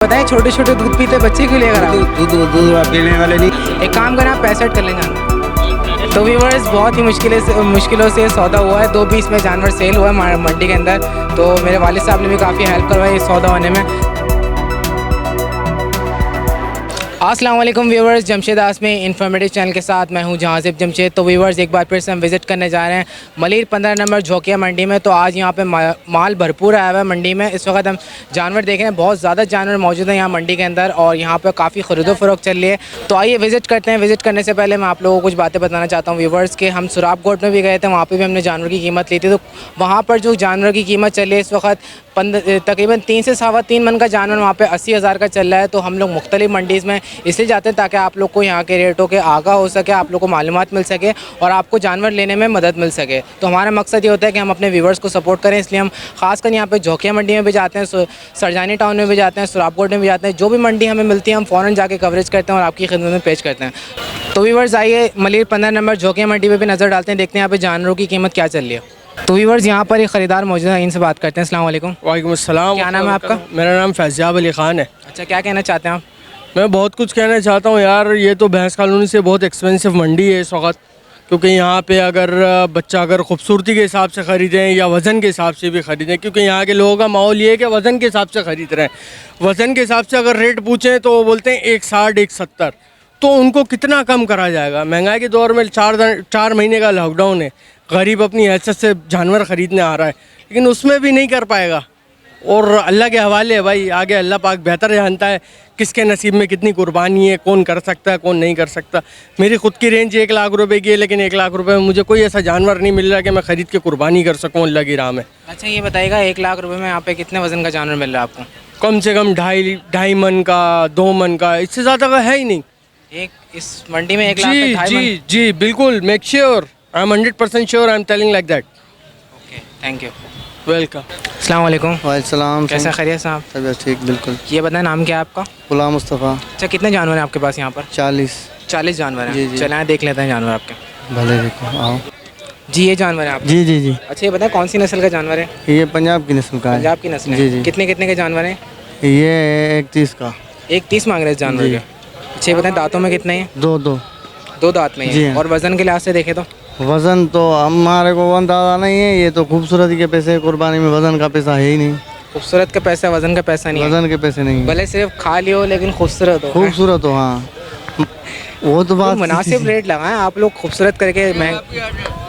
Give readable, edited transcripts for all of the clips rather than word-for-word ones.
बताएं छोटे छोटे दूध पीते बच्चे क्यों लेकर आओ? दूध दूध दूध पीने वाले नहीं। एक काम करें आप 65 कर लेंगे। तो व्यूअर्स बहुत ही मुश्किलों से सौदा हुआ है। 2:20 में जानवर सेल हुआ है मंडी के अंदर। तो मेरे वालिद साहब ने भी काफ़ी हेल्प करवाई इस सौदा होने में। अस्सलाम वालेकुम व्यूवर्स, जमशेद आसमी इन्फॉर्मेटिव चैनल के साथ मैं हूं जहाज़िब जमशेद। तो व्यूवर्स एक बार फिर से हम विज़िट करने जा रहे हैं मलिर 15 नंबर झोंकिया मंडी में। तो आज यहां पे माल भरपूर आया हुआ है मंडी में। इस वक्त हम जानवर देख रहे हैं, बहुत ज़्यादा जानवर मौजूद हैं यहाँ मंडी के अंदर और यहाँ पर काफ़ी ख़रीदो फ़रोख्त चल रही है। तो आइए विज़िट करते हैं। विज़िट करने से पहले मैं आप लोगों को कुछ बातें बताना चाहता हूँ व्यूवर्स के। हम सुराब कोट में भी गए थे, वहाँ पर भी हमने जानवर की कीमत ली थी। तो वहाँ पर जो जानवर की कीमत चल रही है इस वक्त तकरीबन 3 से 3.25 मन का जानवर वहाँ पे 80,000 का चल रहा है। तो हम लोग मुख्तलिफ मंडीज़ में इसलिए जाते हैं ताकि आप लोग को यहाँ के रेटों के आगाह हो सके, आप लोग को मालूमात मिल सके और आपको जानवर लेने में मदद मिल सके। तो हमारा मकसद ये होता है कि हम अपने व्यूवर्स को सपोर्ट करें, इसलिए हम खासकर यहाँ पे झोंकिया मंडी में भी जाते हैं, सरजानी टाउन में भी जाते हैं, सुराबकोट में भी जाते हैं। जो भी मंडी हमें मिलती है हम फ़ौरन जाके कवरेज करते हैं और आपकी खिदमत में पेश करते हैं। तो व्यूवर्स आइए मलिर 15 नंबर झोंकिया मंडी में भी नज़र डालते हैं, देखते हैं यहाँ पे जानवरों की कीमत क्या चल रही है। तो व्यूवर्स यहाँ पर एक ख़रीदार मौजूद है, इनसे बात करते हैं। अस्सलाम वालेकुम। वालेकुम अस्सलाम। क्या नाम है आपका? मेरा नाम फैज़ियाब अली ख़ान है। अच्छा, क्या कहना चाहते हैं आप? मैं बहुत कुछ कहना चाहता हूँ यार। ये तो भैंस कॉलोनी से बहुत एक्सपेंसिव मंडी है इस वक्त, क्योंकि यहाँ पे अगर बच्चा अगर खूबसूरती के हिसाब से ख़रीदें या वज़न के हिसाब से भी ख़रीदें, क्योंकि यहाँ के लोगों का माहौल ये है कि वज़न के हिसाब से ख़रीद रहे हैं। वज़न के हिसाब से अगर रेट पूछें तो वो बोलते हैं 160 170। तो उनको कितना कम करा जाएगा? महंगाई के दौर में 4 महीने का लॉकडाउन है, गरीब अपनी हैसियत से जानवर ख़रीदने आ रहा है, लेकिन उसमें भी नहीं कर पाएगा। और अल्लाह के हवाले है भाई, आगे अल्लाह पाक बेहतर जानता है किसके नसीब में कितनी कुर्बानी है, कौन कर सकता है कौन नहीं कर सकता। मेरी ख़ुद की रेंज 1 लाख रुपए की है, लेकिन 1 लाख रुपए में मुझे कोई ऐसा जानवर नहीं मिल रहा कि मैं ख़रीद के कुर्बानी कर सकूँ अल्लाह की राह में। अच्छा ये बताइएगा, 1 लाख रुपए में यहाँ पे कितने वज़न का जानवर मिल रहा है आपको? कम से कम 2.5 मन का, 2 मन का, इससे ज़्यादा का है ही नहीं। एक इस मंडी में 1 लाख जी में 2.5 मन? जी जी बिल्कुल, make sure, I am 100% sure, I am telling like that. Okay, thank you. Welcome. अस्सलाम वालेकुम। वालेकुम। कैसा खैरियत साहब? तबीयत ठीक बिल्कुल। ये बताएं नाम क्या है आपका? गुलाम मुस्तफ़ा। अच्छा, कितने जानवर हैं आपके पास यहाँ पर? 40 जानवर हैं। जी, जी। चलें देख लेते हैं जानवर आपके। भले देखो आओ। जी ये जानवर है आपके? जी जी जी। अच्छा ये बताएं कौन सी नस्ल का जानवर है? ये पंजाब की नस्ल का है। पंजाब की नस्ल है? जी, जी। कितने कितने के जानवर हैं? ये 31 का। 31 मांग रहे हैं इस जानवर जी। के। अच्छा ये बताएं दांतों में कितने हैं? 2 दांत में जी हैं। हाँ। और वज़न के लिहाज से देखें तो? वज़न तो हमारे को अंदाज़ा नहीं है, ये तो खूबसूरती के पैसे, कुर्बानी में वज़न का पैसा है ही नहीं। खूबसूरत का पैसा, वज़न का पैसा नहीं है। वज़न के पैसे नहीं है। भले सिर्फ खा लियो लेकिन खूबसूरत हो। खूबसूरत हो, हाँ वो तो बात। मुनासिब रेट लगाएं आप लोग, खूबसूरत करके।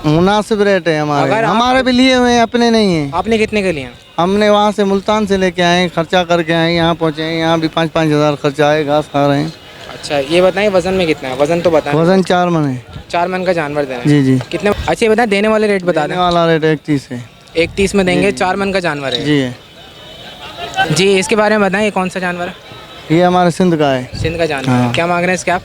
मुनासिब रेट है हमारे। अगर आप- हमारे भी लिए हुए हैं, अपने नहीं है। आपने कितने के लिए हैं? हमने वहाँ से मुल्तान से लेके आए, खर्चा करके आए, यहाँ पहुँचे हैं। यहाँ भी 5-5 हज़ार खर्चा है, घास खा रहे हैं। अच्छा ये बताएं वज़न में कितना है? वज़न तो बताएं। वज़न 4 मन है। 4 मन का जानवर देना है। जी जी। कितने? अच्छा ये बताएं देने वाले रेट बता देने दें। वाला रेट 31 है। 31 में देंगे। 4 मन का जानवर है जी है। जी। इसके बारे में बताएं, ये कौन सा जानवर है? ये हमारे सिंध का है। सिंध का जानवर है। हाँ। क्या मांग रहे हैं इसके आप?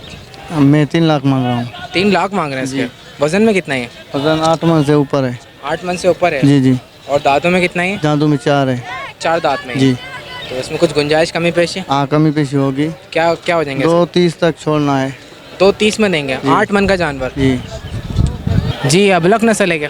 मैं 3 लाख मांग रहा हूँ। 3 लाख मांग रहे हैं इसके। वज़न में कितना है? वज़न 8 मन से ऊपर है। 8 मन से ऊपर है। जी जी। और दांतों में कितना है? जादू में 4 है। 4 दांत में है। जी। तो इसमें कुछ गुंजाइश कमी पेशी हाँ, कमी पेशी होगी। क्या क्या हो जाएंगे? 2:30 तक छोड़ना है। 2:30 में देंगे। 8 मन का जानवर। जी जी अबलख नस्ल है क्या?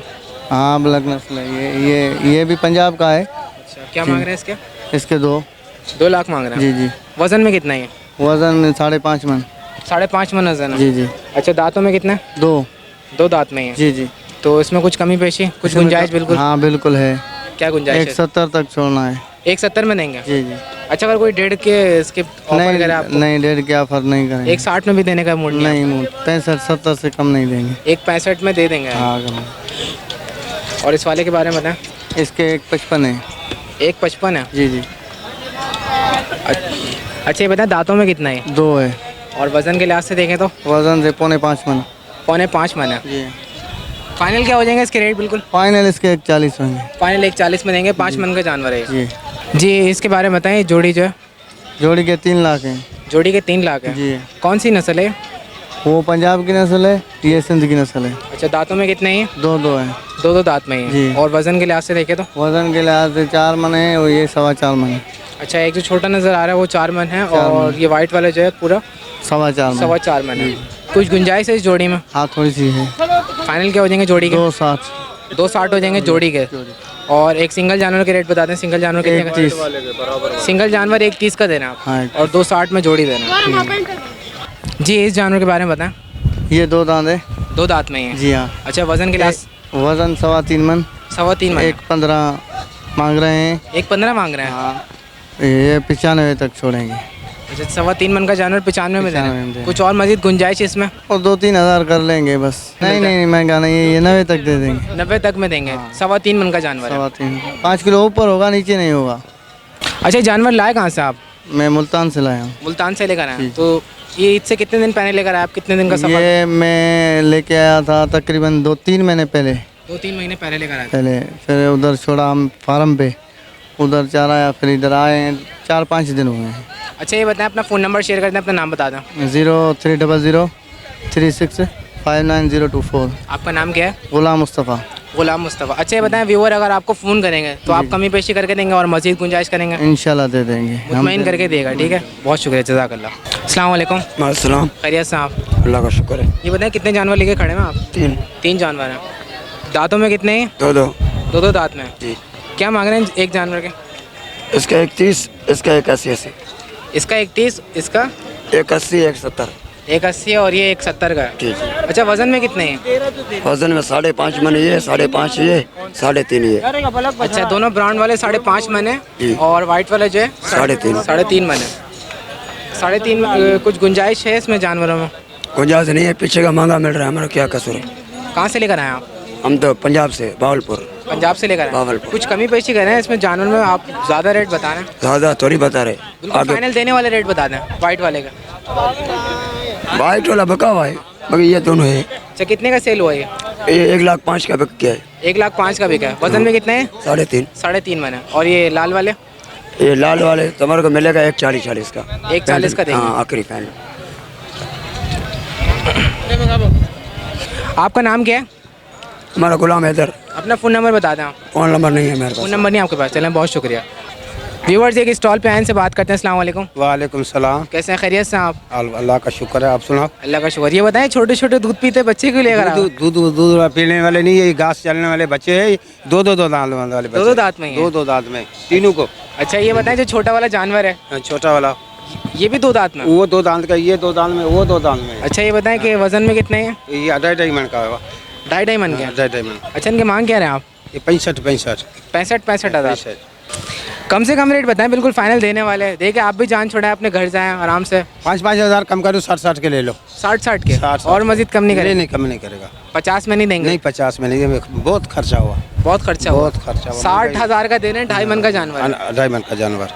हाँ, ब्लैक नस्ल है। ये भी पंजाब का है। अच्छा क्या मांग रहे हैं इसके? इसके 2 लाख मांग रहे जी हैं। जी। वज़न में कितना है? वज़न 5.5 मन। 5.5 मन वज़न है। जी जी। अच्छा दांतों में कितना है? 2 दांत में ही है। जी जी। तो इसमें कुछ कमी पेशी, कुछ गुंजाइश? बिल्कुल। हाँ बिल्कुल है। क्या गुंजाइश है? 170 तक छोड़ना है। 170 में देंगे। जी जी। अच्छा अगर कोई 1.5 के इसके ऑफर करे आपको? नहीं 1.5 के ऑफर नहीं करेंगे। 160 में भी देने का मूड नहीं है? नहीं मूड 65-70 से कम नहीं देंगे। 165 में दे देंगे। हाँ कम। और इस वाले के बारे में बताएं। इसके 155 है। 155 है। जी जी। अच्छा ये बताएं दांतों में कितना है? 2 है। और वज़न के लिहाज से देखें तो? वज़न से 4.5 मन। 4.5 मन है। जी। फाइनल क्या हो जाएंगे इसके रेट? बिल्कुल फाइनल इसके 140 होंगे। फाइनल 140 में देंगे। 5 मन का जानवर है। जी। जी इसके बारे में बताएं। जोड़ी जो है? जोड़ी के 3 लाख हैं। जोड़ी के 3 लाख है। जी। कौन सी नस्ल है? वो पंजाब की नस्ल है, ये सिंध की नस्ल है। अच्छा दांतों में कितने हैं? 2 है। 2 दांत में ही जी। है। और वज़न के लिहाज से देखें तो? वज़न के लिहाज से 4 मन है और ये 4.25 मन है। अच्छा एक जो छोटा नज़र आ रहा है वो 4 मन है। और ये वाइट वाला जो है पूरा 4.25 मन। 4.25 मन है। कुछ गुंजाइश है इस जोड़ी में? हाँ थोड़ी सी है। फाइनल क्या हो जाएंगे जोड़ी के? 260। 260 हो जाएंगे जोड़ी के। और एक सिंगल जानवर के रेट बता दें, सिंगल जानवर कितने का? 1.30। सिंगल जानवर 1.30 का देना आप, हाँ। और 2.60 में जोड़ी देना। जी इस जानवर के बारे में बताएं। ये 2 दांत है। 2 दांत में ही है। जी हाँ। अच्छा वजन के लिहाज? वजन 3.25 मन। 3.25 मन। 1.15 मांग रहे हैं। 1.15 मांग रहे हैं। हाँ, ये 95 तक छोड़ेंगे। अच्छा 3.25 मन का जानवर 95 में देना 95 में है। देना। कुछ और मजीद गुंजाइश इसमें? और 2-3 हज़ार कर लेंगे बस। नहीं महंगा नहीं है, ये 90 तक दे देंगे। 90 तक में देंगे। 3.25 मन का जानवर है। 3.25 5 किलो ऊपर होगा, नीचे नहीं होगा। अच्छा जानवर लाए कहाँ से आप? मैं मुल्तान से लाया हूँ। मुल्तान से लेकर आए हैं। तो ये ईद से कितने दिन पहले लेकर आए आप? कितने दिन का सफर? ये मैं लेके आया था तकरीबन 2-3 महीने पहले। 2-3 महीने पहले लेकर आए थे। पहले फिर उधर छोड़ा हम फार्म पे, उधर चराया, फिर इधर आए हैं 4-5 दिन हुए हैं। अच्छा ये बताएं अपना फ़ोन नंबर शेयर कर दें, अपना नाम बता दें। 0300 36 59024। आपका नाम क्या है? गुलाम मुस्तफ़ा। गुलाम मुस्तफ़ा। अच्छा ये बताएं व्यूअर अगर आपको फ़ोन करेंगे तो आप कमी पेशी करके देंगे और मज़ीद गुंजाइश करेंगे? इंशाल्लाह दे देंगे। मुतमईन करके देगा। ठीक है, बहुत शुक्रिया, जज़ाकल्लाह। अस्सलाम वालेकुम। अस्सलाम। खैरियत से आप? अल्लाह का शुक्र है। ये बताएं कितने जानवर लेके खड़े हैं आप? 3 जानवर हैं। दांतों में कितने हैं? 2 दांत में। जी। क्या मांग रहे हैं एक जानवर के? इसका 31, इसका 81, इसका 31, इसका 81, 170। 180 और ये 170 का है। जी जी। अच्छा वज़न में कितने हैं? वजन में 5.5 मन ये, 5.5 ये, 3.5 ये। अच्छा दोनों ब्राउन वाले 5.5 मन है जी। और वाइट वाले जो है 3.5। 3.5 मन है। 3.5 कुछ गुंजाइश है इसमें जानवरों में? गुंजाइश नहीं है, पीछे का महंगा मिल रहा है, हमारा क्या कसूर है। कहाँ से लेकर आए आप? हम तो पंजाब से, बावलपुर। पंजाब से लेकर आए? बावलपुर। कुछ कमी पेशी कर रहे हैं इसमें जानवर में? आप ज़्यादा रेट बता रहे हैं। ज़्यादा थोड़ी बता रहे बिल्कुल आगे। फाइनल देने वाले रेट बता दें वाइट वाले का। वाइट वाला बका हुआ है, बाकी ये दोनों है। अच्छा कितने का सेल हुआ ये? ये 1,05,000 का बिक गया है। 1,05,000 का बिका है। वजन में कितने हैं? 3.5। 3.5 मन है। और ये लाल वाले? ये लाल वाले तुम्हारे को मिलेगा 1,40,000 का। 1,40,000 का देंगे। हाँ आखिरी फाइनल। आपका नाम क्या है? हमारा गुलाम हैदर। अपना फ़ोन नंबर बता दें आप। फ़ोन नंबर नहीं है मेरे फ़ोन पास। नंबर नहीं आपके पास? चलें, बहुत शुक्रिया। व्यूवर्स एक स्टॉल पे आए इनसे बात करते हैं। अस्सलाम वालेकुम। वालेकुम सलाम। कैसे हैं? खैरियत से हैं आप? अल्लाह का शुक्र है, आप सुनाओ। अल्लाह का शुक्र। ये बताएं छोटे छोटे दूध पीते बच्चे क्यों लेकर आए? दूध पीने वाले नहीं, ये घास चलने वाले बच्चे हैं। 2-2 दांत वाले बच्चे। 2-2 दांत में ही हैं? 2-2 दांत में तीनों को। अच्छा ये बताएं जो छोटा वाला जानवर है छोटा वाला ये भी 2 दांत में? वो 2 दांत का, ये 2 दांत में, वो 2 दांत में। अच्छा ये बताएं कि वजन में कितने हैं? ये 2.5 मन का होगा। 2.5 मन के? 2.5 मन। अच्छा इनके मांग क्या रहे हैं आप? ये 65 65 हज़ार। कम से कम रेट बताएं, बिल्कुल फाइनल देने वाले हैं। देखिए आप भी जान छोड़ाएं, अपने घर जाएं आराम से। 5-5 हज़ार कम करो, 60 के ले लो। 60 के? 60 और मजीद कम नहीं करेंगे? नहीं, कम नहीं करेगा। 50 में नहीं देंगे? नहीं 50 में नहीं, बहुत खर्चा हुआ। बहुत खर्चा हुआ? बहुत खर्चा हुआ। 60,000 का दे रहे हैं 2.5 मन का जानवर है। 2.5 मन का जानवर।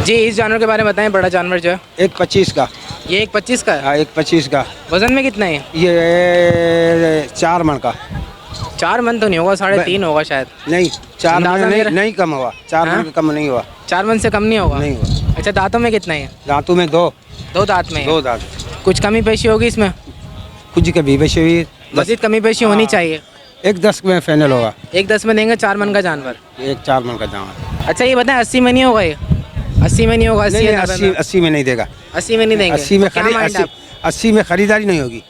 जी इस जानवर के बारे में बताएं, बड़ा जानवर जो है? 1.25 का। ये 1.25 का है? हाँ 1.25 का। वजन में कितना है? ये 4 मन का। 4 मन तो नहीं होगा, 3.5 होगा शायद। नहीं 4 अंदाज़ा मन मेरा- नहीं कम हुआ। 4 हाँ? मन का कम नहीं हुआ। 4 मन से कम नहीं होगा? नहीं हुआ। अच्छा दांतों में कितना है? दांतों में 2 दांत में है? 2 दांत। कुछ कमी पेशी होगी इसमें? कुछ के भी वैसे भी मजीद कमी पेशी होनी चाहिए। 1.10 में फाइनल होगा। 1.10 में देंगे 4 मन का जानवर। 4 मन का जानवर। अच्छा ये बताएं 80 में नहीं होगा ये? 80 में नहीं होगा? 80 नहीं या 90 में? 80 में नहीं देगा। 80 में नहीं देंगे? 80 में क्या माइंड है आप? 80 में खरीदारी नहीं होगी।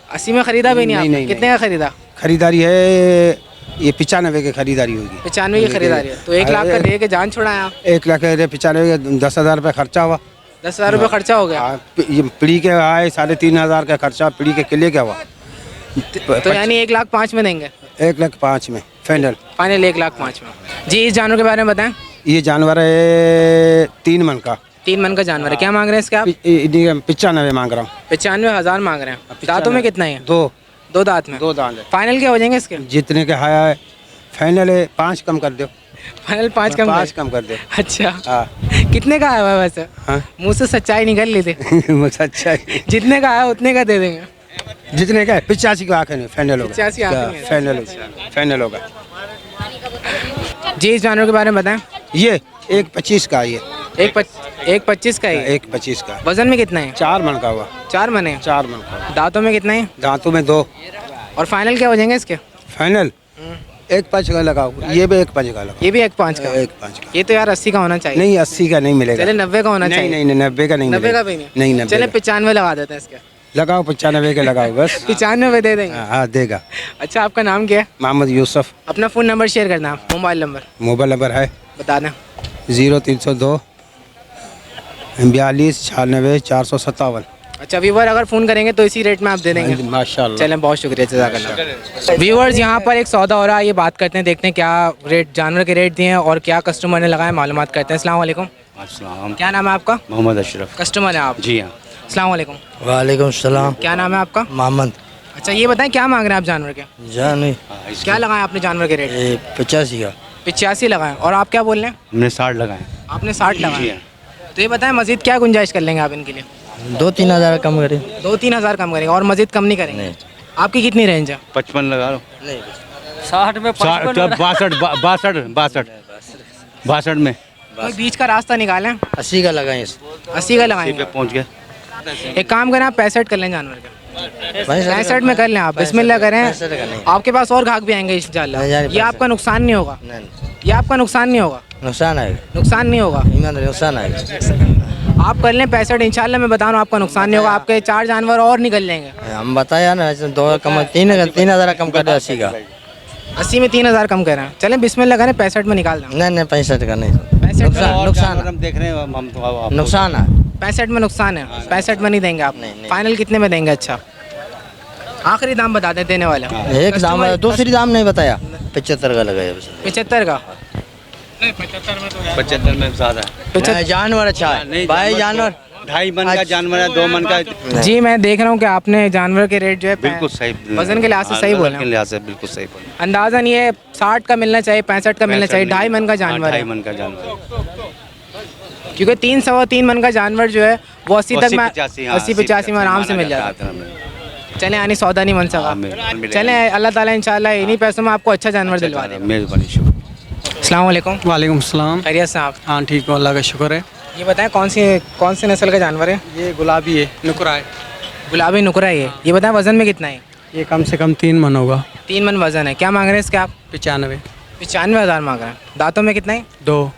80 में खरीदा भी नहीं नहीं, आपने? नहीं, कितने का खरीदा? खरीदारी है ये 95 की खरीदारी होगी। 95 की खरीदारी है तो 1 लाख का दे के जान छोड़ाया आप? 1 लाख 95 10,000 रुपये खर्चा हुआ। 10,000 रुपये खर्चा हो गया। ये पीढ़ी के आए 3,500 का खर्चा पीढ़ी के किले का हुआ। तो यानी 1,05,000 में देंगे? 1,05,000 में फाइनल। फाइनल 1,05,000 में। जी इस जानवर के बारे में बताएं। ये जानवर है 3 मन का। 3 मन का जानवर है। क्या मांग रहे हैं इसके आप? 95 मांग रहा हूँ। 95,000 मांग रहे हैं। दांतों में कितना है? 2 दांत में? 2 दांत है। फाइनल क्या हो जाएंगे इसके? जितने के है फाइनल है 5 कम कर दो। फाइनल 5 कम? 5 कम कर दो। अच्छा हाँ कितने का आया हुआ है वैसे? हाँ मुँह से सच्चाई निकल ली थी। मुझे अच्छा है। जितने का आया उतने का दे देंगे? जितने का 85 का आखिर फाइनल होगा। 85 आखिर में? फाइनल होगा। जी इस जानवर के बारे में बताएं। ये 1.25 का। ये 1.25 का है? 1.25 का। वजन में कितना है? 4 मन का हुआ। 4 मन है? 4 मन का। दांतों में कितना है? दांतों में 2। और फाइनल क्या हो जाएंगे इसके? फाइनल 1.5 का लगाओ। ये भी 1.5 का लगाओ। ये भी 1.5 का? 1.5 का। ये तो यार 80 का होना चाहिए। नहीं 80 का नहीं मिलेगा। चले 90 का होना चाहिए। नहीं 90 का नहीं नब्बे मिलेगा। का भी नहीं? नहीं 90 चले का। 95 लगा देते हैं इसके। लगाओ 95 के लगाओ बस। 95 में दे देंगे। हाँ देगा। अच्छा, आपका नाम क्या है? मोहम्मद यूसुफ। अपना फ़ोन नंबर शेयर करना, मोबाइल नंबर मोबाइल नंबर है बता दें। 0302 42 96 457। अच्छा, व्यूवर अगर फ़ोन करेंगे तो इसी रेट में आप दे देंगे? माशाल्लाह। चलें, बहुत शुक्रिया, जज़ाकल्लाह। व्यूवर्स, यहाँ पर एक सौदा हो रहा है, ये बात करते हैं, देखते हैं क्या रेट जानवर के रेट दिए हैं और क्या कस्टमर ने लगाए, मालूमात करते हैं। अस्सलाम वालेकुम। अस्सलाम। क्या नाम है आपका? मोहम्मद अशरफ। कस्टमर है आप? जी हाँ। अस्सलाम वालेकुम। वालेकुम सलाम। क्या नाम है आपका? मोहम्मद। अच्छा, ये बताएं क्या मांग रहे हैं आप जानवर के? जानी क्या लगाए आपने जानवर के रेट? 85 का। 85 लगाए। और आप क्या बोल रहे हैं? हमने 60 लगाए। आपने 60 जी लगाए। हाँ। तो ये बताएं मजीद क्या गुंजाइश कर लेंगे आप इनके लिए? 2-3 हज़ार कम करें। 2-3 हज़ार कम करेंगे और मजीद कम नहीं करेंगे? आपकी कितनी रेंज है? 55 लगा लो। 60 में 62 में कोई बीच का रास्ता निकालें। 80 का लगाएं। 80 का पे लगाएंगे। पहुंच गए। एक काम करें, आप 65 कर लें जानवर के। 65 में कर लें आप, 65 बिस्मिल्लाह करें। 65 का नहीं। आपके पास और ग्राहक भी आएंगे इंशाल्लाह। नहीं, यार, ये आपका नुकसान नहीं होगा। ये आपका नुकसान नहीं होगा। नुकसान आएगा। नुकसान नहीं होगा। ईमान नुकसान आएगा। आप कर लें 65, इंशाल्लाह मैं बता रहा हूँ आपका नुकसान नहीं होगा। आपके 4 जानवर और निकल जाएंगे। हम बताया ना, 2 कम 3 हज़ार कम कर दे 80 का। 80 में 3 हज़ार कम कर रहे हैं। चलें, बिस्मिल्लाह करें, 65 में निकाल दें। नहीं 65 का नहीं। 65 नुकसान हम देख रहे हैं हम तो नुकसान है। 65 में नुकसान है। 65 में नहीं देंगे आप? नहीं। फाइनल कितने में देंगे? अच्छा, आखिरी दाम बता दें देने वाले। एक दाम है, दूसरी दाम नहीं बताया। 75 का लगाया। 75 का? 75 में ज़्यादा है। 75। जानवर अच्छा है भाई, जानवर 2.5 मन का जानवर है, 2 मन का। जी, मैं देख रहा हूँ कि आपने जानवर के रेट जो है बिल्कुल सही। वजन के लिहाज से सही बोले। वजन के लिहाज से बिल्कुल सही बोले। अंदाजन ये 60 का मिलना चाहिए, 65 का मिलना चाहिए। 2.5 मन का जानवर 2.5 है, मन का जानवर। क्योंकि 3-3.25 मन का जानवर जो है वो 80 तक में 80-85 में आराम से मिल जाता है। चलें, यानी सौदा नहीं बन सका। चलें, अल्लाह ताला इंशाल्लाह इन्हीं पैसों में आपको अच्छा जानवर दिलवा दे। मेहरबानी, शुक्रिया। अस्सलाम वालेकुम। वालेकुम सलाम। खैरियत से आप? हाँ ठीक हो, अल्लाह का शुक्र है। ये बताएं कौन सी नस्ल का जानवर है? ये गुलाबी है, नुकरा है। गुलाबी नुकरा है ये बताएं वजन में कितना है? ये कम से कम 3 मन होगा। 3 मन वजन है। क्या मांग रहे हैं इसके आप? 95। 95 हज़ार मांग रहे हैं। दांतों में कितना है? 2।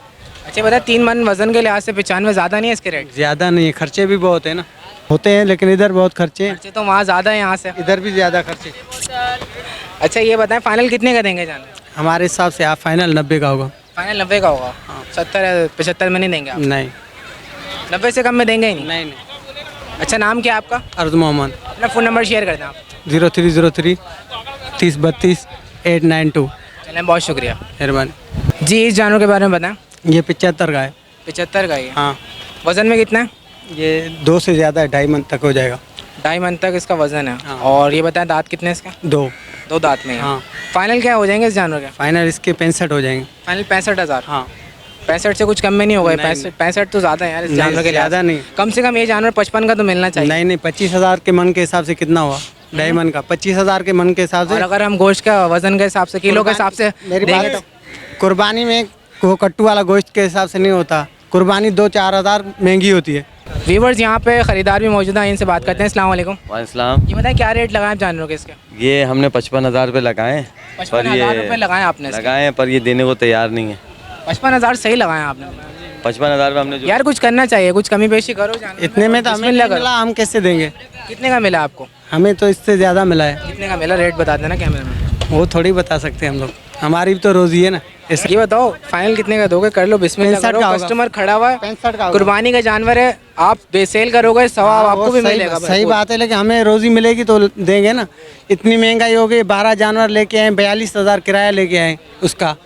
अच्छा, बताए 3 मन वजन के लिहाज से 95 ज़्यादा नहीं है इसके रेट? ज़्यादा नहीं है, खर्चे भी बहुत है ना, होते हैं लेकिन इधर बहुत खर्चे हैं, खर्चे तो वहाँ ज़्यादा है यहाँ से। इधर भी ज़्यादा खर्चे। अच्छा, ये बताएं फाइनल कितने का देंगे जानवर? हमारे हिसाब से आप फाइनल 90 का होगा। फाइनल 90 का होगा। 70-75 में नहीं देंगे आप? नहीं 90 से कम में देंगे ही नहीं? नहीं। अच्छा, नाम क्या है आपका? अर्ज मोहम्मद। अपना फ़ोन नंबर शेयर कर दें आप। 0303 30 32 892। चलें, बहुत शुक्रिया, मेहरबानी। जी। इस जानवर के बारे में बताएं। ये 75 का है। 75 का ये? हाँ। वज़न में कितना है? ये 2 से ज़्यादा है, 2.5 मन तक हो जाएगा। 2.5 मन तक इसका वज़न है। हाँ। और ये बताएं दांत कितने हैं इसके? 2। 2 दांत में है। हाँ। फाइनल क्या हो जाएंगे इस जानवर के? फाइनल इसके 65 हो जाएंगे। फाइनल 65 हज़ार। हाँ। 65 से कुछ कम में नहीं होगा? नहीं, 65 तो ज़्यादा है यार इस नहीं, जानवर के लिहाज ज़्यादा से। नहीं। कम से कम ये जानवर 55 का तो मिलना चाहिए। नहीं 25 हज़ार के मन के हिसाब से कितना हुआ? 2.5 मन का 25 हज़ार के मन के हिसाब और से। अगर हम गोश्त का वजन के हिसाब से, किलो के हिसाब से मेरी देंगे बात, कुर्बानी में वो कट्टू वाला गोश्त के हिसाब से नहीं होता, कुर्बानी 2-4 हज़ार महंगी होती है। व्यूवर्स, यहाँ पे ख़रीदार भी मौजूद हैं, इनसे बात करते हैं। अस्सलाम वालेकुम। वालेकुम। ये बताएं क्या रेट लगाए आप जानवरों के इसके? ये हमने 55,000 रुपये लगाए हैं, 55,000 रुपये लगाए आपने इसके? लगाए हैं पर ये देने को तैयार नहीं है। 55,000 सही लगाए आपने। 55,000 रुपये हमने जो यार कुछ करना चाहिए, कुछ कमी पेशी करो जानवर इतने में तो हमें नहीं बिस्मिल्लाह करो। मिला, हम कैसे देंगे? कितने का मिला आपको? हमें तो इससे ज़्यादा मिला है। कितने का मिला रेट बता देना कैमरे में। वो थोड़ी बता सकते हम लोग, हमारी भी तो रोज़ी है ना। ये बताओ फाइनल कितने का दोगे? कर लो, बिस्मिल्लाह 65 करो। का होगा। कस्टमर खड़ा हुआ है, 65 का होगा। कुर्बानी का जानवर है, आप बेसेल करोगे, सवाब आपको भी मिलेगा। सही बात है, लेकिन हमें रोज़ी मिलेगी तो देंगे ना। इतनी महंगाई हो गई, 12 जानवर लेके आए, 42,000 किराया लेके आए, उसका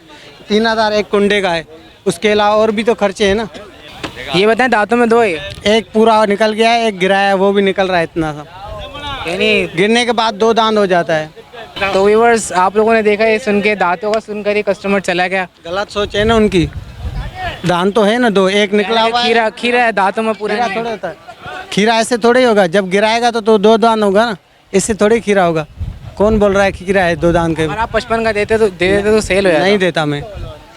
3,000 एक कुंडे का है, उसके अलावा और भी तो खर्चे हैं ना। ये बताएं दांतों में 2 है? एक पूरा निकल गया है, एक गिराया है, वो भी निकल रहा है इतना सा, यानी गिरने के बाद 2 दांत हो जाता है। तो व्यूअर्स, आप लोगों ने देखा ये सुन के, दांतों का सुनकर ही कस्टमर चला गया। गलत सोच है ना उनकी, दांत तो है ना 2, एक निकला हुआ है। खीरा है दांतों में पूरा खीरा नहीं थोड़ा है। होता है, खीरा ऐसे थोड़े होगा, जब गिराएगा तो 2 दांत होगा ना, इससे थोड़े खीरा होगा। कौन बोल रहा है कि खीरा है 2 दांत के? अगर आप 55 का दे देते तो सेल हो जाता। नहीं देता मैं,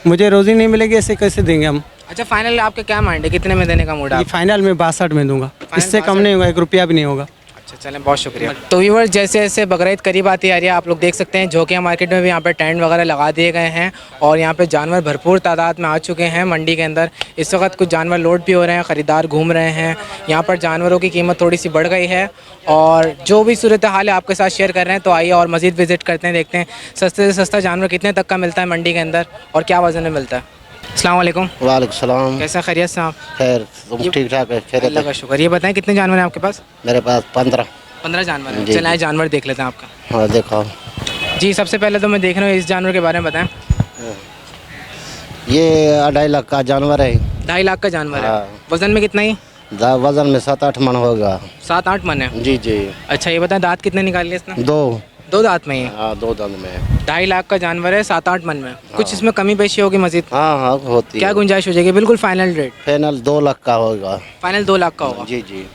मुझे रोज़ी नहीं मिलेगी, ऐसे कैसे देंगे हम? अच्छा, फाइनल आपके क्या माइंड है, कितने में देने का मूड है ये आप? फाइनल में 62 में दूंगा, इससे कम नहीं होगा, 1 रुपया भी नहीं होगा। अच्छा, चलें, बहुत शुक्रिया। तो व्यूअर्स, जैसे जैसे बकरीद करीब आती आ रही है, आप लोग देख सकते हैं झोंकिया मार्केट में भी यहाँ पे टेंट वगैरह लगा दिए गए हैं और यहाँ पे जानवर भरपूर तादाद में आ चुके हैं मंडी के अंदर। इस वक्त कुछ जानवर लोड भी हो रहे हैं, ख़रीदार घूम रहे हैं। यहाँ पर जानवरों की कीमत थोड़ी सी बढ़ गई है और जो भी सूरत हाल है आपके साथ शेयर कर रहे हैं। तो आइए और मज़ीद विज़िट करते हैं, देखते हैं सस्ते से सस्ता जानवर कितने तक का मिलता है मंडी के अंदर और क्या वज़न में मिलता है। अस्सलाम वालेकुम। वालेकुम सलाम। कैसा खैरियत से आप? खैर, तुम ठीक ठाक है? खैर अल्लाह का शुक्र। ये बताएं कितने जानवर हैं आपके पास? मेरे पास 15 जानवर हैं। चलें आइए जानवर देख लेते हैं आपका। हाँ देखो, जी, सबसे पहले तो मैं देख रहा हूँ इस जानवर के बारे में बताएं। ये 2.5 लाख का जानवर है। 2.5 लाख का जानवर है। हाँ। वजन में कितना ही? वजन में 7-8 मन होगा। 7-8 मन है। जी जी। अच्छा, ये बताएं दांत कितने निकाल लिए इसने? 2 दांत में ही है। हाँ, 2 दांत में। 2.5 लाख का जानवर है, 7-8 मन में। कुछ इसमें कमी पेशी होगी मजीद? हाँ हाँ होती क्या है। गुंजाइश हो जाएगी? बिल्कुल फाइनल रेट? फाइनल 2 लाख का होगा। फाइनल 2 लाख का होगा। जी जी।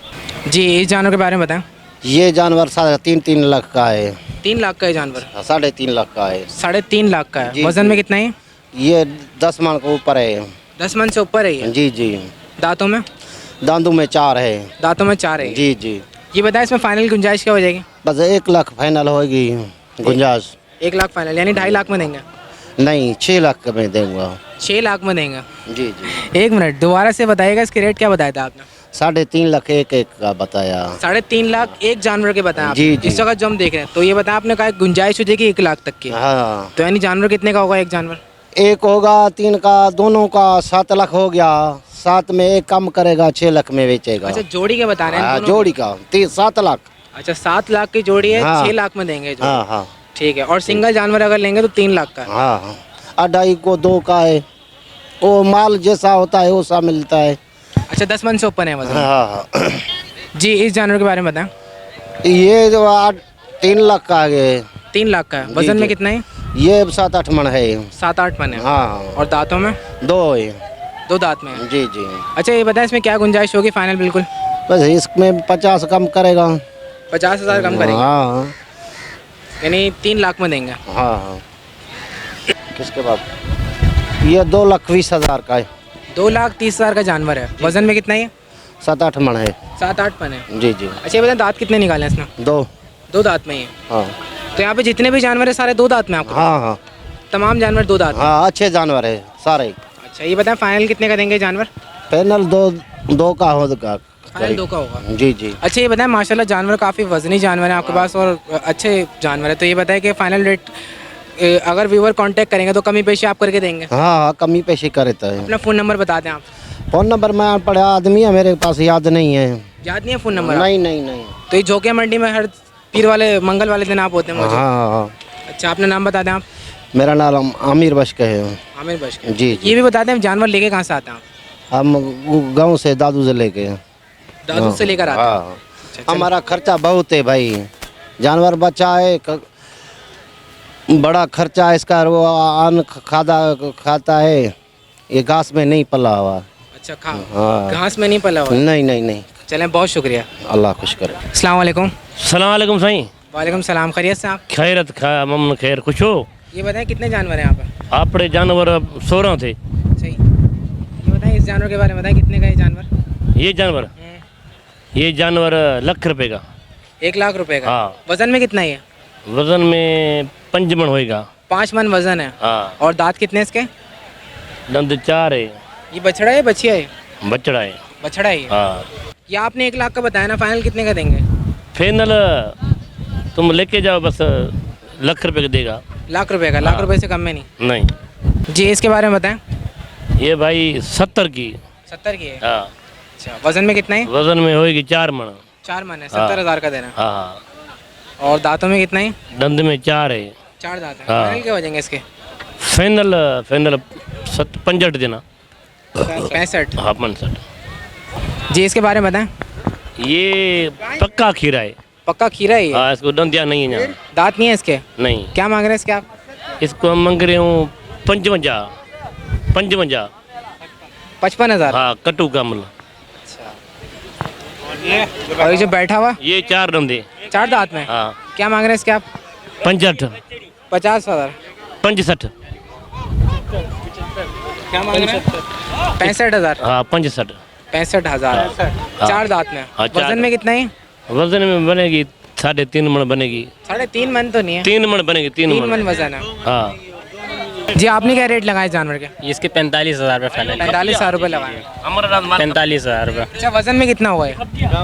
जी, इस जानवर के बारे में बताएं। ये जानवर 3.5 लाख का है। 3 लाख का है जानवर? 3.5 लाख का है। 3.5 लाख का है। जी, वजन में कितना है? ये 10 मन के ऊपर है। 10 मन से ऊपर है ये? जी जी। दांतों में? दांतों में 4 है। दांतों में 4 है। जी जी। ये बताएं इसमें फाइनल गुंजाइश क्या हो जाएगी? बस 1 लाख फाइनल होगी गुंजाइश। 1 लाख फाइनल, यानी 2.5 लाख में देंगे? नहीं, 6 लाख में देंगे। 6 लाख में देंगे? जी जी। 1 मिनट, दोबारा से बताइएगा इसके रेट क्या बताया था आपने? 3.5 लाख एक का बताया। 3.5 लाख एक जानवर के बताया जी, आपने? जी। इस वक्त जो हम देख रहे हैं तो ये बताया आपने कहा गुंजाइश हो जाएगी 1 लाख तक की। हाँ, तो यानी जानवर कितने का होगा एक जानवर? एक होगा 3 का, दोनों का 7 लाख हो गया। 7 में एक कम करेगा, 6 लाख में बेचेगा। अच्छा, जोड़ी के बता रहे हैं? हाँ, दोनों जोड़ी का 7 लाख। अच्छा, 7 लाख की जोड़ी है। हाँ। 6 लाख में देंगे जोड़ी। हाँ हाँ ठीक है। और सिंगल जानवर अगर लेंगे तो 3 लाख का? हाँ हाँ। 2.5 को 2 का है। वो माल जैसा होता है वैसा मिलता है। अच्छा, 10 मन से ऊपर है वजन? हाँ हाँ। जी, इस जानवर के बारे में बताएं। ये जो 3 लाख का है। 3 लाख का है। जी, वजन में जी। कितना है? ये 7-8 मन है। 7-8 मन है। हाँ। और दांतों में? 2 है। 2 दांत में है। जी जी। अच्छा, ये बताएं इसमें क्या गुंजाइश होगी फाइनल? बिल्कुल बस इसमें 50 कम करेगा। 50,000 कम करेंगे? हाँ यानी 3 लाख में देंगे? हाँ हाँ। किसके बाद? ये 2,20,000 का है। 2,30,000 का जानवर है। वजन में कितना है? 7-8 मन है। 7-8 मन है। जी जी। अच्छा, ये बताएं दांत कितने निकाले हैं इसने? 2। दांत में ही है। हाँ तो यहाँ पे जितने भी जानवर है सारे 2 दांत में आपको? हाँ हाँ तमाम जानवर 2 दांत में? हाँ, अच्छे जानवर है सारे। अच्छा, ये बताएं फाइनल कितने का देंगे जानवर? पैनल 2 का होगा। फाइनल 2 का होगा। जी जी। अच्छा, ये बताएं माशाल्लाह जानवर काफ़ी वजनी जानवर है आपके पास और अच्छे जानवर है। तो ये बताएं कि फाइनल रेट अगर व्यूवर कांटेक्ट करेंगे तो कमी पेशी आप करके देंगे? हाँ हाँ, कमी पेशी करता है। अपना फ़ोन नंबर बता दें आप। फ़ोन नंबर मैं पढ़ा आदमी है, मेरे पास याद नहीं है। याद नहीं है फ़ोन नंबर? नहीं नहीं नहीं। तो ये झोंकिया मंडी में हर पीर वाले मंगल वाले दिन आप होते हैं हाँ मौजूद? हाँ। अच्छा, अपना नाम बता दें आप। मेरा नाम आमिर बशक है। आमिर बशक। जी जी। ये भी बता दें जानवर लेके कहाँ से आते हैं आप? हम गांव से दादू से लेके। दादू से लेकर आते हैं? हाँ। अच्छा, हमारा खर्चा बहुत है भाई। जानवर बच्चा है, बड़ा खर्चा है इसका। वो अन्न खाता है। ये घास में नहीं पला हुआ। अच्छा, हाँ। घास में नहीं पला हुआ? नहीं नहीं नहीं। चलें, बहुत शुक्रिया। अल्लाह खुश करे। अस्सलाम वालेकुम। सलाम अलैकुम साईं। वालेकुम सलाम। खैरियत से आप? खैरत खा ममन खैर खुश हो। ये बताएं कितने जानवर हैं यहाँ पे? आपड़े जानवर 16 थे। सही। ये बताएं इस जानवर के बारे में बताएं कितने का ये जानवर? ये जानवर लाख रुपए का। 1 लाख रुपए का? हाँ। वजन में कितना है? वजन में 5 मन होएगा। 5 मन वजन है। हाँ। और दांत कितने इसके? दंद 4 है। ये बछड़ा है बछिया है? बचड़ा है। बछड़ा है ये? हाँ। ये आपने 1 लाख का बताया ना, फाइनल कितने का देंगे? फाइनल तुम लेके जाओ, बस लाख रुपए का देगा। लाख रुपए का? लाख रुपए से कम में नहीं? नहीं। जी, इसके बारे में बताएं। ये भाई 70 की। 70 की है? हाँ। अच्छा, वजन में कितना है? वजन में होएगी 4 मन। 4 मन है। 70,000 का देना है। हाँ हाँ। और दांतों में कितना है? दंद में 4 है। 4 दांत है। हाँ। फाइनल क्या हो जाएंगे इसके? फाइनल 65 देना। 65? हाँ 65। जी, इसके बारे में बताएं। ये पक्का खीरा है। पक्का खीरा है ये? हाँ, इसको दंदिया नहीं है यहाँ। दांत नहीं है इसके? नहीं। क्या मांग रहे हैं इसके आप? इसको हम मांग रहे हूँ 55। 55,000? हाँ, कटू का मतलब। और ये जो बैठा हुआ? ये 4 दंदे। 4 दांत में? हाँ। क्या मांग रहे हैं इसके आप? 65। 50,000? 65। क्या मांग रहे हैं? 65,000? हाँ 65। 65,000। 4 दांत में? हाँ, 4 वजन में कितना है? वजन में बनेगी 3.5 मन बनेगी। 3.5 मन तो नहीं है, 3 मन बनेगी, 3 3 मन। मन वजन है। हाँ जी आपने क्या रेट लगाए जानवर के? इसके 45,000 रुपये फाइनल। 45,000 रुपये लगाए। 45,000 रुपये। अच्छा वजन में कितना हुआ है?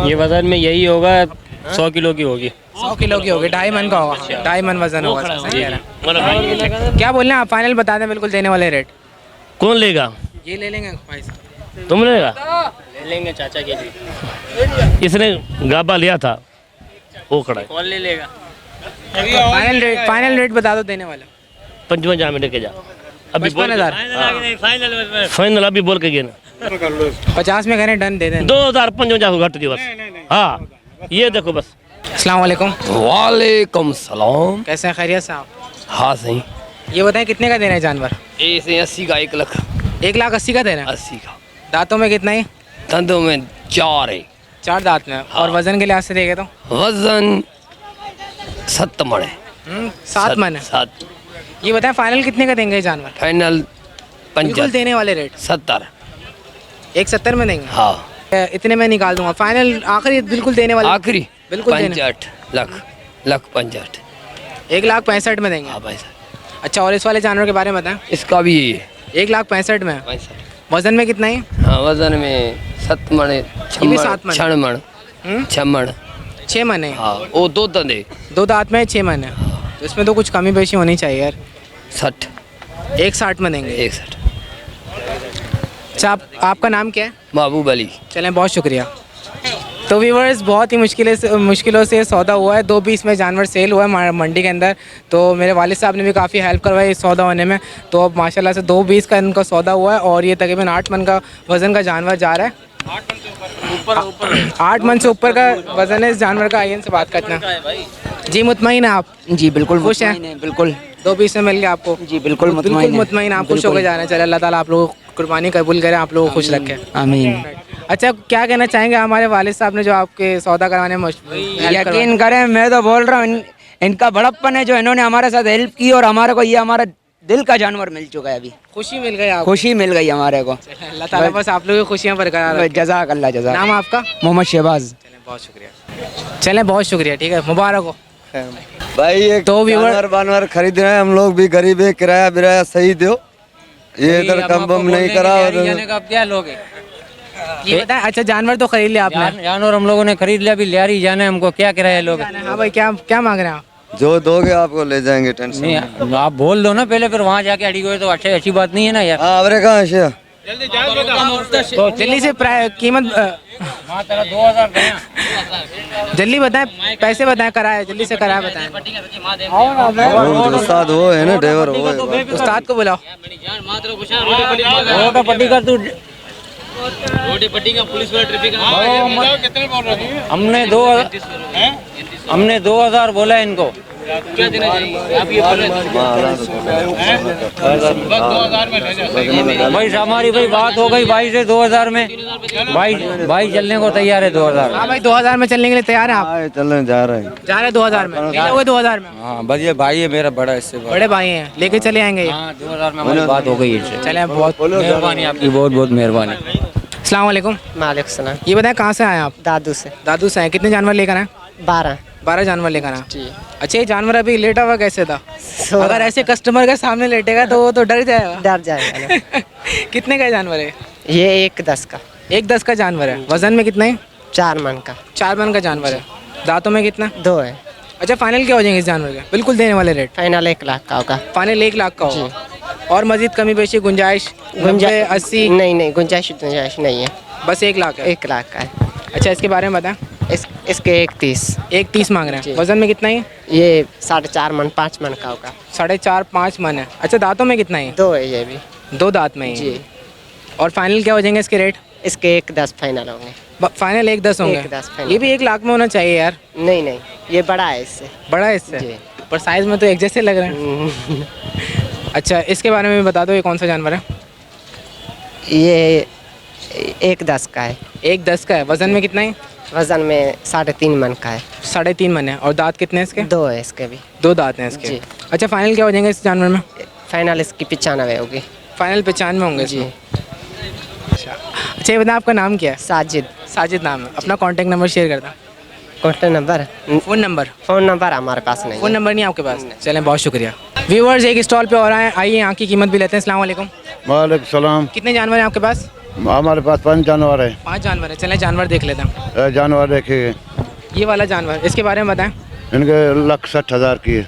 ये वजन में यही होगा 100 किलो की होगी। 100 किलो की होगी, 2.5 मन का होगा, 2.5 मन वजन होगा। सही कह रहे हैं। क्या बोल रहे हैं आप? फाइनल बता दें बिल्कुल देने वाले रेट। कौन लेगा? ये ले लेंगे भाई साहब। तुम लेगा? ले लेंगे चाचा के जी। इसने गाबा लिया था, वो खड़ा है। कौन ले लेगा? फाइनल रेट बता दो देने वाला। 55 में लेके जा। अभी 55,000 फाइनल अभी बोल के गए ना। 50 में कहने डन दे दें। 2055 को घट दी बस। हाँ ये देखो बस। अस्सलाम वालेकुम। वालेकुम सलाम। कैसे हैं, खैरियत से आप? हाँ सही। ये बताएं कितने का दे रहे हैं जानवर? ऐसे 80 का 1 लाख 1,80,000 का दे रहे हैं। 80 का। दांतों में कितना है? दंदों में 4 है। 4 दांत में। और वजन के लिहाज से देखे तो वजन 7 मन है। 7 मन है। 7। ये बताएं फाइनल कितने का देंगे ये जानवर? फाइनल बिल्कुल 75। देने वाले रेट 70। 1,70 में देंगे। हाँ इतने में निकाल दूंगा फाइनल आखिरी बिल्कुल देने वाले। आखिरी बिल्कुल देने। 65 लाख 65। 1,65,000 में देंगे। हाँ भाई साहब। अच्छा और इस वाले जानवर के बारे में बताएं। इसका भी यही है 1,65,000 में। 65। वजन में कितना है? हाँ वजन में 7 मन है। 7 मन। 6 मन। 6 मन। 6 मन है। हाँ वो 2 दंदे 2 दांत में 6 मन है। तो इसमें तो कुछ कमी पेशी होनी चाहिए यार। 60। 1,60 में देंगे। 61। अच्छा आपका नाम क्या है? महबूब अली। चलें बहुत शुक्रिया। तो व्यूवर्स बहुत ही मुश्किलों से सौदा हुआ है। 2:20 में जानवर सेल हुआ है मंडी के अंदर। तो मेरे वालिद साहब ने भी काफ़ी हेल्प करवाई इस सौदा होने में। तो अब माशाल्लाह से 2:20 का इनका सौदा हुआ है और ये तकरीबन 8 मन का वज़न का जानवर जा रहा है। 8 मन से ऊपर का वज़न है इस जानवर का। आइए इनसे बात करते हैं। जी मुतमईन है आप? जी बिल्कुल खुश हैं? बिल्कुल 2:20 में मिल गया आपको? जी बिल्कुल मुतमईन आप खुश होकर जा रहे हैं। चले अल्लाह ताला आप लोगों को कुर्बानी कबूल करें, आप लोगों को खुश रखें। आमीन। अच्छा क्या कहना चाहेंगे हमारे वालिद साहब ने जो आपके सौदा कराने में यकीन करें मैं तो बोल रहा हूँ इनका बड़प्पन है जो इन्होंने हमारे साथ हेल्प की और हमारे को ये हमारा दिल का जानवर मिल चुका है। अभी खुशी मिल गई आपको? खुशी मिल गई हमारे को। अल्लाह ताला बस आप लोगों की खुशियाँ बरकरार रखे। जज़ाक अल्लाह जज़ाक। नाम आपका? मोहम्मद शहबाज। चलें बहुत शुक्रिया। चलें बहुत शुक्रिया। ठीक है मुबारक हो भाई ये तो व्यूअर जानवर खरीद रहे हैं हम लोग भी गरीब है। किराया बिराया सही दो। ये इधर कम बम नहीं करा। क्या लोग ये बताएं। अच्छा जानवर तो खरीद लिया आपने? जानवर हम लोगों ने खरीद लिया, अभी लियारी जाना है हमको। क्या किराया लोग? हाँ भाई क्या मांग रहे हैं आप? जो दोगे आपको ले जाएंगे। टेंशन नहीं आप बोल दो ना पहले, फिर वहाँ जाके अड़ी गए तो अच्छी बात नहीं है ना यार। हाँ अरे कहाँ है? तो जल्दी से कीमत 2000 जल्दी बताएं, पैसे बताएं, कराया जल्दी से कराया बताएं। उस्ताद वो है ना ड्राइवर वो है। उस्ताद को बुलाओ। पट्टी कर तू। हमने 2000 बोला इनको। क्या देना चाहिए? भाई हमारी बात हो गई भाई से 2000 में। भाई चलने को तैयार है 2000। हाँ भाई 2000 में चलने के लिए तैयार है आप? चलने जा रहे हैं। जा रहे 2000 में? मिले हुए 2000 में? हाँ बस ये भाई है मेरा बड़ा, इससे बड़े भाई हैं लेके चले आएंगे ये? 2000 में हमारी बात हो गई इससे। चले बहुत मेहरबानी आपकी, बहुत बहुत मेहरबानी। अस्सलाम वालेकुम। वालेकुम सलाम। ये बताएं कहाँ से आए आप? दादू से। दादू से आए। कितने जानवर लेकर आए? 12 जानवर लेकर आए। जी। अच्छा ये जानवर अभी लेटा हुआ कैसे था? अगर ऐसे कस्टमर के सामने लेटेगा तो वो तो डर जाएगा। डर जाएगा। कितने का जानवर है? ये 1:10 का। 1:10 का जानवर है। वजन में कितना है? 4 मन का। 4 मन का जानवर है। दांतों में कितना? 2 है। अच्छा फाइनल क्या हो जाएंगे इस जानवर के? बिल्कुल देने वाले रेट? फाइनल 1 लाख का होगा। फाइनल 1 लाख का होगा। और मजीद कमी पेशी गुंजाइश? 80? नहीं गुंजाइश नहीं है, बस 1 लाख है। 1 लाख का है। अच्छा इसके बारे में बताएं। इसके 1:30। 1:30 मांग रहे हैं। वजन में कितना है? ये 4.5 मन 5 मन का होगा। 4.5-5 मन है। अच्छा दांतों में कितना है? 2 है ये भी। 2 दांत में ही? जी। और फाइनल क्या हो जाएंगे इसके रेट? इसके 1:10 फाइनल होंगे। फाइनल 1:10 होंगे? 1:10 फाइनल। ये भी 1 लाख में होना चाहिए यार। नहीं ये बड़ा है इससे। बड़ा है इससे? जी। पर साइज में तो एक जैसे लग रहे हैं। अच्छा इसके बारे में भी बता दो, ये कौन सा जानवर है? ये 1:10 का है। 1:10 का है। वजन में कितना है? वजन में 3.5 मन का है। 3.5 मन है। और दांत कितने हैं इसके? 2 है इसके भी। 2 दांत हैं इसके। जी। अच्छा फाइनल क्या हो जाएंगे इस जानवर में? फाइनल इसकी 95 होगी। फाइनल 95 होंगे जी। अच्छा ये बताएं आपका नाम क्या है? साजिद। साजिद नाम है। अपना कॉन्टैक्ट नंबर शेयर करता। कॉन्टेक्ट नंबर फ़ोन नंबर हमारे पास नहीं फ़ोन नंबर नहीं है आपके पास? चलें, बहुत शुक्रिया। व्यूवर्स एक स्टॉल पे और आए, आइए यहाँ की कीमत भी लेते हैं। अस्सलाम वालेकुम। वालेकुम सलाम। कितने जानवर हैं आपके पास? हमारे पास 5 जानवर है। 5 जानवर है। चलें जानवर देख लेते हैं। जानवर देखिए, ये वाला जानवर, इसके बारे में बताएं। इनके 1,60,000 की है।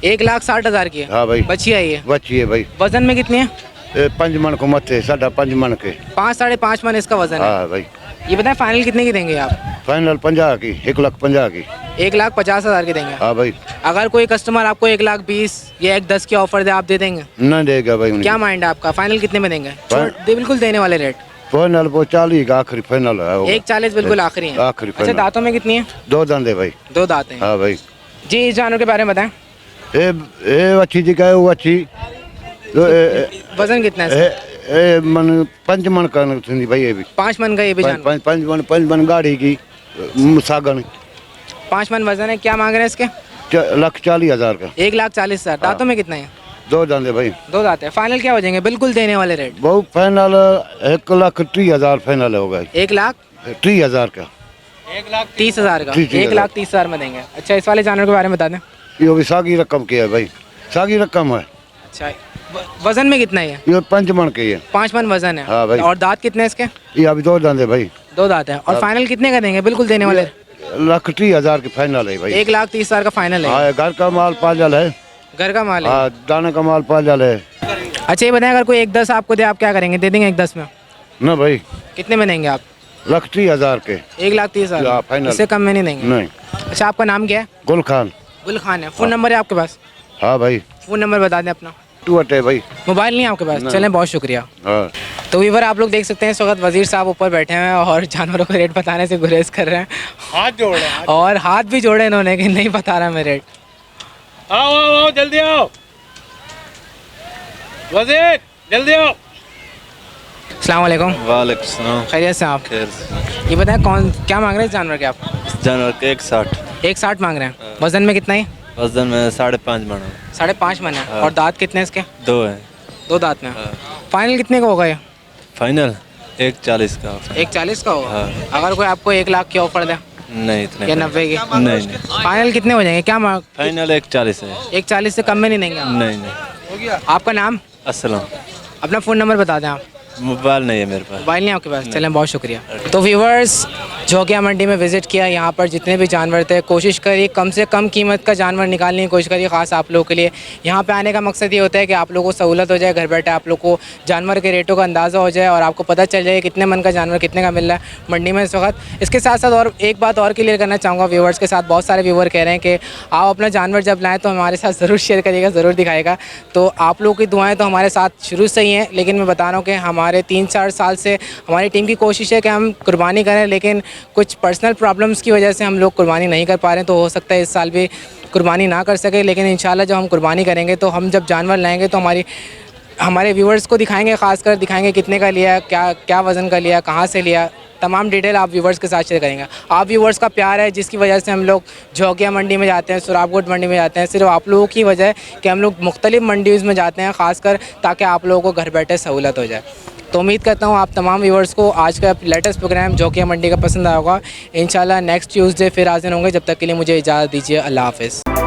1,60,000 की है। हाँ भाई, बच्ची है ये। बच्ची है भाई। वजन में कितनी है? 5 मन को मत है, 5.5 मन के। 5 साढ़े 5 मन इसका वजन है। हाँ भाई। ये बताएं फाइनल कितने की देंगे आप? फाइनल 50 की, 1,50,000 की। 1,50,000 की देंगे। हाँ भाई। अगर कोई कस्टमर आपको 1,20,000 या 1,10,000 की ऑफर दे, आप दे देंगे? नहीं देगा भाई। क्या माइंड है आपका? फाइनल कितने में देंगे? बिल्कुल देने वाले रेट। फाइनल वो 40 का आखिरी फाइनल है। 1,40 बिल्कुल आखिरी है। आखिरी अच्छा, फाइनल। दांतों में कितनी है? 2 दांत है भाई। 2 दांत हैं। हाँ भाई। जी, इस जानवर के बारे में बताएं। ये अच्छी जी का है, वो अच्छी। वजन कितना है इसका? मन 5 मन का थी भाई। ये भी 5 मन का ये भी जानवर। 5 मन गाड़ी की सागन। 5 मन वजन है। क्या मांग रहे हैं इसके? 1,40,000 का। 1,40,000। दांतों में कितना है? 2 दांत है भाई। 2 दांत है। फाइनल क्या हो जाएंगे? बिल्कुल देने वाले रेट। बहुत फाइनल 1,30,000 फाइनल होगा। 1,30,000 का। 1,30,000 का। 30,000 1,30,000 में देंगे। अच्छा, इस वाले जानवर के बारे में बता दें। ये भी सागी रकम की है भाई। सागी रकम है। अच्छा, वजन में कितना है ये? ये 5 मन की है। 5 मन वजन है। हाँ भाई। और दांत कितने हैं इसके? ये अभी 2 दांत है भाई। 2 दांत है। और फाइनल कितने का देंगे? बिल्कुल देने वाले। 1,30,000 की फाइनल है भाई। 1,30,000 का फाइनल है। हाँ, घर का माल पाजल है। घर का माल है। हाँ, दाने का माल पाजल है। अच्छा, ये बताएं, अगर कोई 1,10,000 आपको दे, आप क्या करेंगे? दे देंगे 1,10,000 में? ना भाई। कितने में देंगे आप? 1,30,000 के। 1,30,000 हाँ, फाइनल। इससे कम में नहीं देंगे? नहीं। अच्छा, आपका नाम क्या है? गुल खान। गुल खान है। फ़ोन नंबर है आपके पास? हाँ भाई। फ़ोन नंबर बता दें अपना। 2 है भाई। मोबाइल नहीं है आपके पास? चलें, बहुत शुक्रिया। हाँ। तो वीवर आप लोग देख सकते हैं, इस वक्त वजीर साहब ऊपर बैठे हैं और जानवरों का रेट बताने से गुरेज कर रहे हैं। हाथ जोड़े और हाथ भी जोड़े इन्होंने कि नहीं बता रहा मैं रेट। आओ आओ आओ, जल्दी आओ वजीर, जल्दी आओ। अस्सलाम वालेकुम। वालेकुम सलाम। खैरियत से आप? खैर से। ये बताएं, कौन क्या मांग रहे हैं इस जानवर के आप? जानवर के 1,60। 1,60 मांग रहे हैं। वजन में कितना है? वजन में 5.5 मन है। 5.5 मन है। और दांत कितने हैं इसके? 2 है। 2 दांत में। फाइनल कितने का होगा ये? फाइनल 1,40 का। 1,40 का होगा। अगर कोई आपको 1,00,000 की ऑफर दे नहीं इतने। या 90 की? नहीं। फाइनल कितने हो जाएंगे? क्या मांग? फाइनल 1,40 है। 1,40 से कम में नहीं देंगे आप? नहीं। आपका नाम? अस्सलाम। अपना फ़ोन नंबर बता दें आप। मोबाइल नहीं है मेरे पास। मोबाइल नहीं आपके पास? चलें, बहुत शुक्रिया। तो व्यूवर्स, जोकिया मंडी में विज़िट किया, यहाँ पर जितने भी जानवर थे कोशिश करिए कम से कम कीमत का जानवर निकालने की कोशिश करिए, ख़ास आप लोगों के लिए। यहाँ पे आने का मकसद ये होता है कि आप लोगों को सहूलत हो जाए, घर बैठे आप लोग को जानवर के रेटों का अंदाज़ा हो जाए और आपको पता चल जाए कितने मन का जानवर कितने का मिल रहा है मंडी में इस वक्त। इसके साथ साथ और एक बात और क्लियर करना चाहूँगा व्यूवर्स के साथ, बहुत सारे व्यूवर कह रहे हैं कि आप अपना जानवर जब लाएँ तो हमारे साथ ज़रूर शेयर करिएगा, ज़रूर दिखाएगा। तो आप लोगों की दुआएँ तो हमारे साथ शुरू से ही हैं, लेकिन मैं बता रहा हूँ कि हमारे 3-4 साल से हमारी टीम की कोशिश है कि हम कुर्बानी करें, लेकिन कुछ पर्सनल प्रॉब्लम्स की वजह से हम लोग कुर्बानी नहीं कर पा रहे हैं। तो हो सकता है इस साल भी कुर्बानी ना कर सके, लेकिन इंशाल्लाह जब हम कुर्बानी करेंगे तो हम जब जानवर लाएंगे तो हमारे व्यूवर्स को दिखाएंगे, ख़ासकर दिखाएंगे कितने का लिया, क्या वज़न का लिया, कहाँ से लिया, तमाम डिटेल आप व्यूवर्स के साथ शेयर करेंगे। आप व्यूवर्स का प्यार है जिसकी वजह से हम लोग जोकिया मंडी में जाते हैं, सुराबकोट मंडी में जाते हैं, सिर्फ आप लोगों की वजह है कि हम लोग मुख्तलिफ मंडीज़ में जाते हैं, ख़ासकर ताकि आप लोगों को घर बैठे सहूलत हो जाए। तो उम्मीद करता हूँ आप तमाम व्यूवर्स को आज का लेटेस्ट प्रोग्राम जोकिया मंडी का पसंद आया होगा। इंशाल्लाह नेक्स्ट ट्यूसडे फिर हाज़िर होंगे। जब तक के लिए मुझे इजाज़त दीजिए। अल्लाह हाफ़िज़।